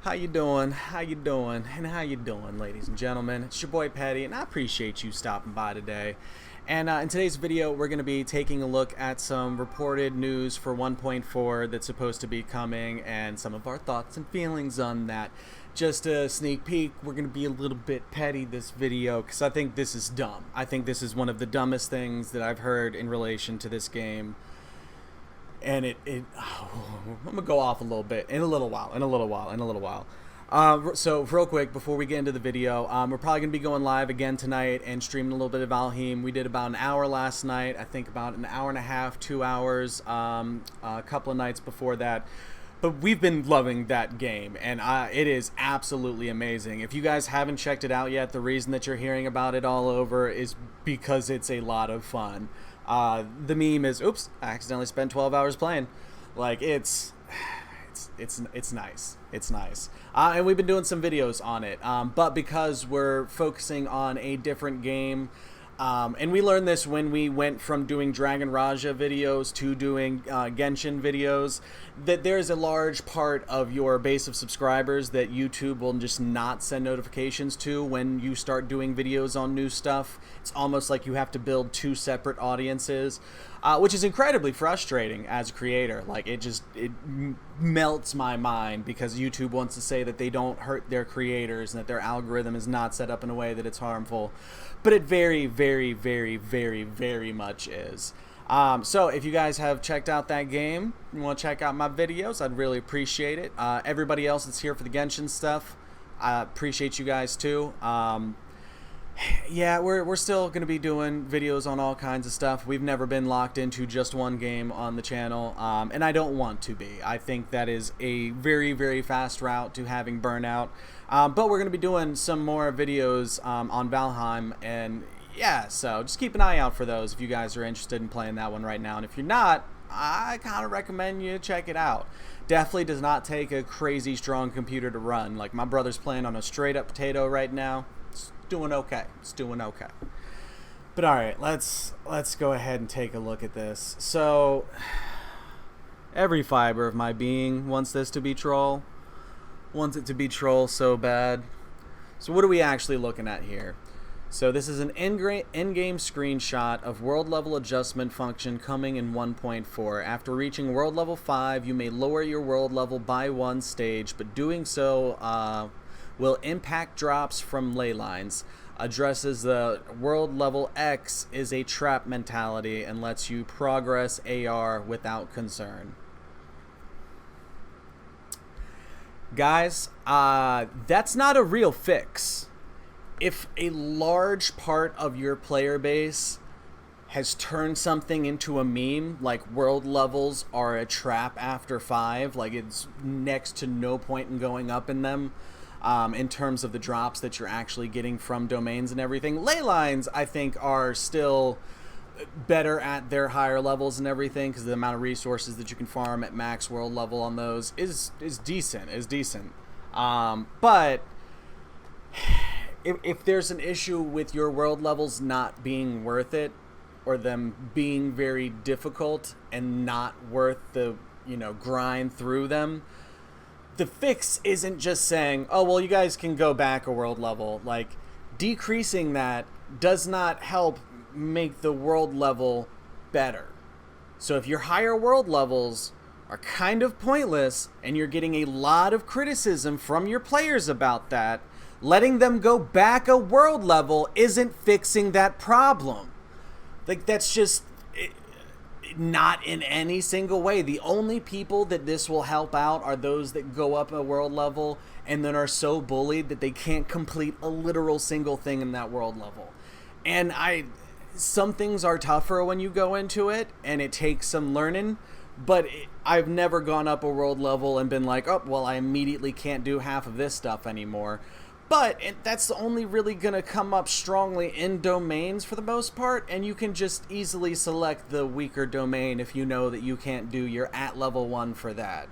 How you doing? How you doing? And how you doing, ladies and gentlemen? It's your boy Petty, and I appreciate you stopping by today. And in today's video, we're going to be taking a look at some reported news for 1.4 that's supposed to be coming, and some of our thoughts and feelings on that. Just a sneak peek, we're going to be a little bit petty this video, because I think this is dumb. I think this is one of the dumbest things that I've heard in relation to this game. And I'm gonna go off a little bit in a little while. So real quick before we get into the video, we're probably gonna be going live again tonight and streaming a little bit of Valheim. We did about an hour last night, I think about an hour and a half, 2 hours, a couple of nights before that. But we've been loving that game, and it is absolutely amazing. If you guys haven't checked it out yet, the reason that you're hearing about it all over is because it's a lot of fun. The meme is, oops, I accidentally spent 12 hours playing. Like, it's nice. It's nice. And we've been doing some videos on it. But because we're focusing on a different game, and we learned this when we went from doing Dragon Raja videos to doing Genshin videos, that there's a large part of your base of subscribers that YouTube will just not send notifications to when you start doing videos on new stuff. It's almost like you have to build two separate audiences, which is incredibly frustrating as a creator. Like, it melts my mind because YouTube wants to say that they don't hurt their creators and that their algorithm is not set up in a way that it's harmful. But it very, very, very, very, very much is. So if you guys have checked out that game, you want to check out my videos, I'd really appreciate it. Everybody else that's here for the Genshin stuff, I appreciate you guys too. Yeah, we're still going to be doing videos on all kinds of stuff. We've never been locked into just one game on the channel, and I don't want to be. I think that is a very, very fast route to having burnout. But we're going to be doing some more videos on Valheim, and yeah, so just keep an eye out for those if you guys are interested in playing that one right now. And if you're not, I kind of recommend you check it out. Definitely does not take a crazy strong computer to run. Like, my brother's playing on a straight up potato right now. It's doing okay. It's doing okay. But alright, let's go ahead and take a look at this. So, every fiber of my being wants this to be troll. Wants it to be troll so bad. So what are we actually looking at here? So this is an in-game screenshot of world level adjustment function coming in 1.4. After reaching world level 5, you may lower your world level by 1 stage, but doing so will impact drops from ley lines. Addresses the world level X is a trap mentality and lets you progress AR without concern. Guys, that's not a real fix. If a large part of your player base has turned something into a meme, like world levels are a trap after 5, like it's next to no point in going up in them, in terms of the drops that you're actually getting from domains and everything. Ley lines, I think, are still better at their higher levels and everything, because the amount of resources that you can farm at max world level on those is decent. But if there's an issue with your world levels not being worth it, or them being very difficult and not worth the, grind through them, the fix isn't just saying, oh, well, you guys can go back a world level. Like, decreasing that does not help make the world level better. So if your higher world levels are kind of pointless and you're getting a lot of criticism from your players about that, letting them go back a world level isn't fixing that problem. Like, that's just not in any single way. The only people that this will help out are those that go up a world level and then are so bullied that they can't complete a literal single thing in that world level. And some things are tougher when you go into it, and it takes some learning, but I've never gone up a world level and been like, oh, well, I immediately can't do half of this stuff anymore. But that's only really going to come up strongly in domains for the most part, and you can just easily select the weaker domain if you know that you can't do your at level 1 for that.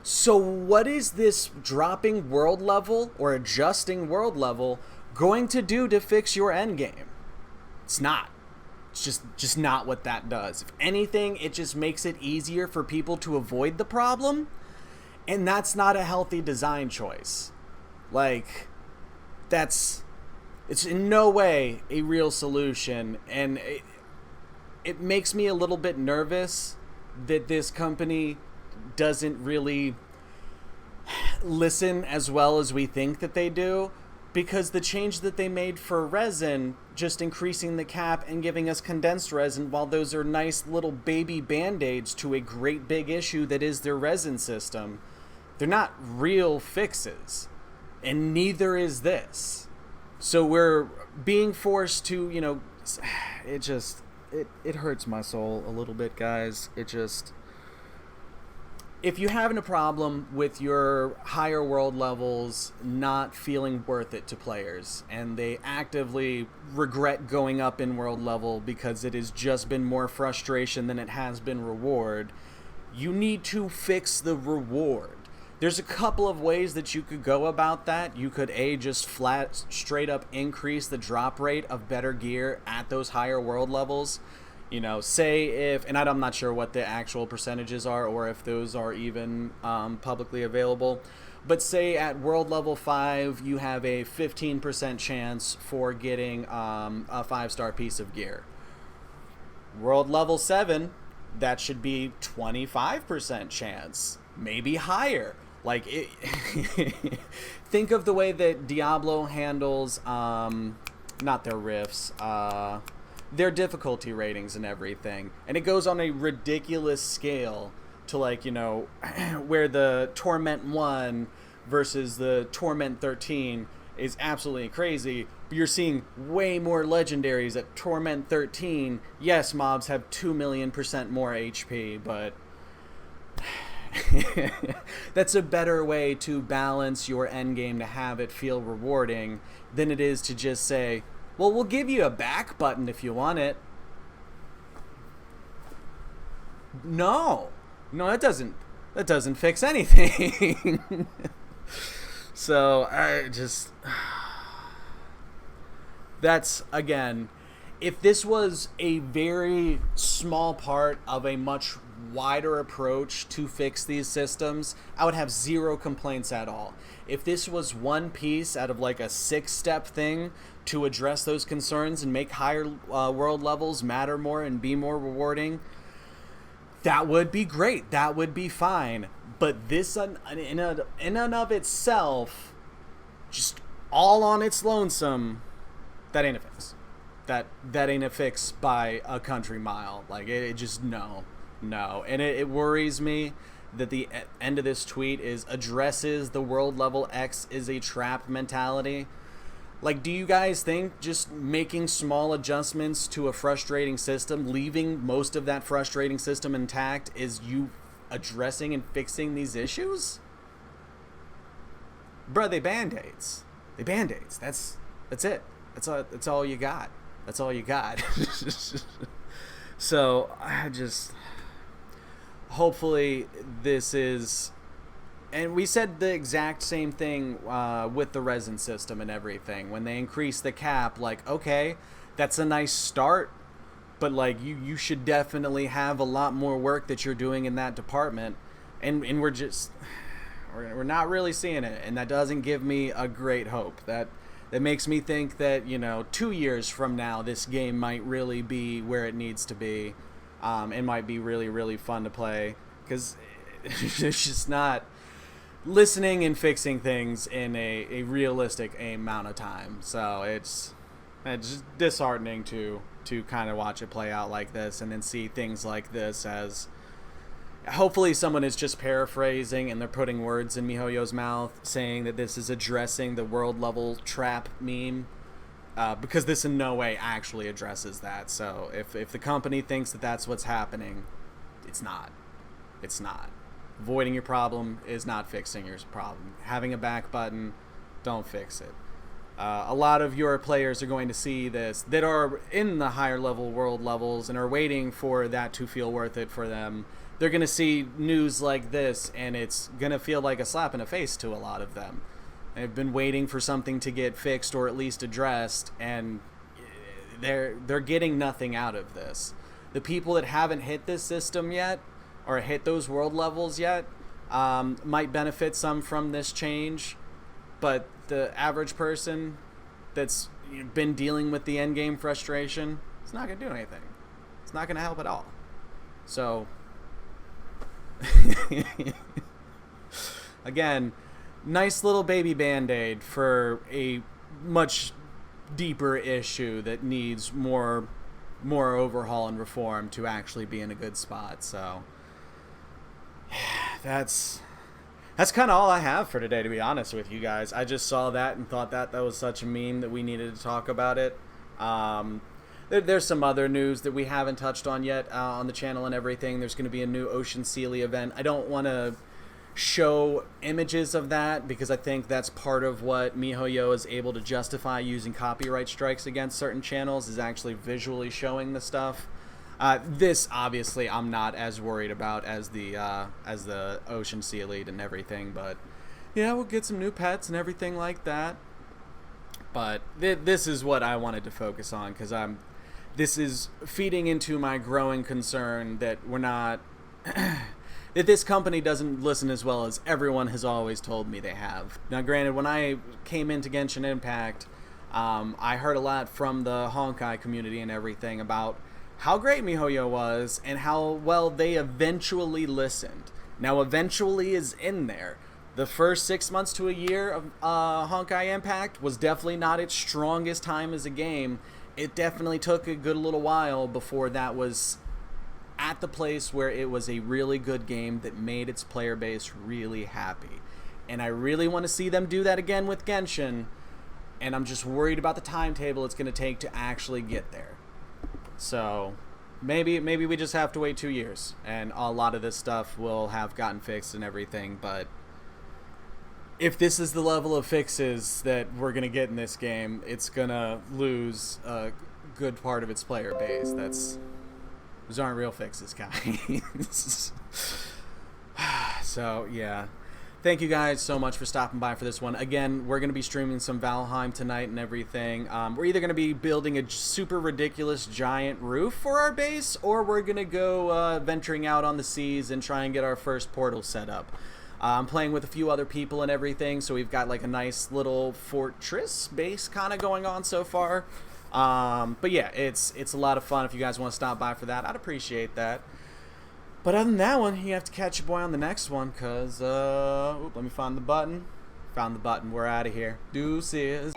So what is this dropping world level or adjusting world level going to do to fix your endgame? It's not. It's just not what that does. If anything, it just makes it easier for people to avoid the problem. And that's not a healthy design choice. Like, it's in no way a real solution, and it makes me a little bit nervous that this company doesn't really listen as well as we think that they do, because the change that they made for resin, just increasing the cap and giving us condensed resin, while those are nice little baby band-aids to a great big issue that is their resin system, they're not real fixes, and neither is this. So we're being forced to, it hurts my soul a little bit, guys. If you're having a problem with your higher world levels not feeling worth it to players, and they actively regret going up in world level because it has just been more frustration than it has been reward, you need to fix the reward. There's a couple of ways that you could go about that. You could just flat, straight up increase the drop rate of better gear at those higher world levels. Say if, and I'm not sure what the actual percentages are or if those are even publicly available, but say at world level 5 you have a 15% chance for getting a 5-star piece of gear. World level 7, that should be 25% chance, maybe higher. Like, think of the way that Diablo handles, not their rifts, their difficulty ratings and everything. And it goes on a ridiculous scale to, like, where the Torment 1 versus the Torment 13 is absolutely crazy. But you're seeing way more legendaries at Torment 13. Yes, mobs have 2 million% more HP, but that's a better way to balance your endgame to have it feel rewarding than it is to just say, well, we'll give you a back button if you want it. No, that doesn't fix anything. So that's, again, if this was a very small part of a much wider approach to fix these systems, I would have zero complaints at all. If this was one piece out of like a 6-step thing to address those concerns and make higher world levels matter more and be more rewarding, that would be great. That would be fine. But this in and of itself, just all on its lonesome, that ain't a fix. That ain't a fix by a country mile. Like, it just, no. And it worries me that the end of this tweet addresses the world level X is a trap mentality. Like, do you guys think just making small adjustments to a frustrating system, leaving most of that frustrating system intact, is you addressing and fixing these issues? Bruh, they band-aids. That's it. That's all you got. That's all you got. So hopefully this is, and we said the exact same thing with the resin system and everything. When they increase the cap, like, okay, that's a nice start, but like you should definitely have a lot more work that you're doing in that department, and we're not really seeing it, and that doesn't give me a great hope. That makes me think that 2 years from now this game might really be where it needs to be. It might be really, really fun to play, because it's just not listening and fixing things in a realistic amount of time. So it's just disheartening to kind of watch it play out like this, and then see things like this as, hopefully someone is just paraphrasing and they're putting words in MiHoYo's mouth, saying that this is addressing the world level trap meme. Because this in no way actually addresses that. So if the company thinks that that's what's happening, it's not. It's not. Avoiding your problem is not fixing your problem. Having a back button, don't fix it. A lot of your players are going to see this that are in the higher level world levels and are waiting for that to feel worth it for them. They're going to see news like this, and it's going to feel like a slap in the face to a lot of them. They've been waiting for something to get fixed or at least addressed, and they're getting nothing out of this. The people that haven't hit this system yet, or hit those world levels yet, might benefit some from this change, but the average person that's been dealing with the endgame frustration, it's not going to do anything. It's not going to help at all. So, again, nice little baby band-aid for a much deeper issue that needs more overhaul and reform to actually be in a good spot. So that's kind of all I have for today, to be honest with you guys. I just saw that and thought that was such a meme that we needed to talk about it. There's some other news that we haven't touched on yet on the channel and everything. There's going to be a new Ocean Sealy event. I don't want to show images of that because I think that's part of what MiHoYo is able to justify using copyright strikes against certain channels, is actually visually showing the stuff. This obviously I'm not as worried about as the Ocean Sealy and everything, but yeah, we'll get some new pets and everything like that. But this is what I wanted to focus on, because this is feeding into my growing concern that we're not that this company doesn't listen as well as everyone has always told me they have. Now, granted, when I came into Genshin Impact, I heard a lot from the Honkai community and everything about how great MiHoYo was and how well they eventually listened. Now, eventually is in there. The first 6 months to a year of Honkai Impact was definitely not its strongest time as a game. It definitely took a good little while before that was at the place where it was a really good game that made its player base really happy. And I really want to see them do that again with Genshin, and I'm just worried about the timetable it's going to take to actually get there. So maybe we just have to wait 2 years and a lot of this stuff will have gotten fixed and everything. But if this is the level of fixes that we're going to get in this game, it's going to lose a good part of its player base. Those aren't real fixes, guys. So, yeah. Thank you guys so much for stopping by for this one. Again, we're going to be streaming some Valheim tonight and everything. We're either going to be building a super ridiculous giant roof for our base, or we're going to go venturing out on the seas and try and get our first portal set up. I'm playing with a few other people and everything, so we've got like a nice little fortress base kind of going on so far. But yeah, it's a lot of fun. If you guys want to stop by for that, I'd appreciate that. But other than that one, you have to catch your boy on the next one, because, let me find the button. Found the button. We're out of here. Deuces.